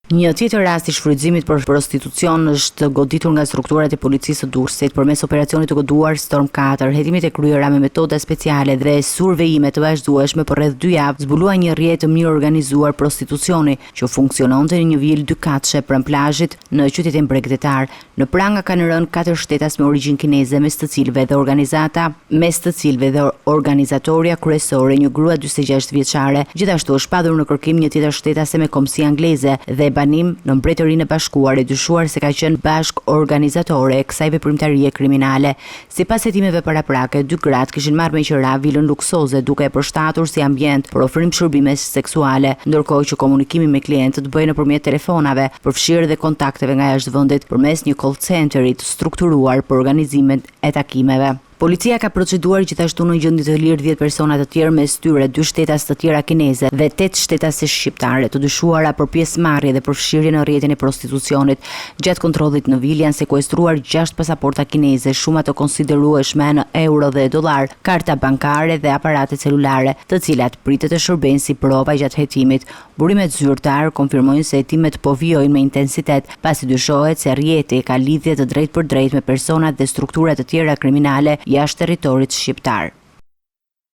Një tjetër rast I shfrytëzimit për prostitucion është goditur nga strukturat e policisë së Durrësit përmes operacionit të koduar Storm 4. Hetimet e kryera me metoda speciale dhe survejime të vazhdueshme për rreth 2 javë zbulua një rrjet të mirë organizuar prostitucioni që funksiononte në një vilë dykatëshe pranë plazhit në qytetin bregdetar. Në pranga kanë rënë 4 shtetas me origjinë kineze, mes të cilëve dhe organizatoria kryesore, një grua 46 vjeçare. Gjithashtu është padur në kërkim një tjetër shtetase me komsi angleze dhe banim në Mbretërinë e Bashkuar, e dyshuar se ka qenë bashk organizatore e kësaj veprimtarie kriminale. Sipas hetimeve paraprake, 2 gratë kishin marrë me qira vilën luksoze duke e përshtatur si ambient për ofrim shërbime seksuale, ndërkohë që komunikimi me klientët bëhej nëpërmjet telefonave, përfshirë dhe kontakteve nga jashtë vendit përmes një call centeri të strukturuar për organizimin e takimeve. Policia ka proceduar gjithashtu në gjendje të lirë 10 persona të tjerë, mes tyre 2 shtetas të tjera kineze dhe 8 shtetase shqiptare, të dyshuara për pjesëmarrje dhe përfshirje në rrjetin e prostitucionit. Gjatë kontrollit në vilë janë sekuestruar 6 pasaporta kineze, shumë të konsiderueshme në euro dhe dollar, karta bankare dhe aparate celulare, të cilat pritet të shërbejnë si prova gjatë hetimit. Burimet zyrtar konfirmojnë se hetimet po vijojnë me intensitet, pasi dyshohet se rrjeti ka lidhje të drejtë për drejtë me personat dhe strukturat të tjera kriminale jashtë territorit shqiptar.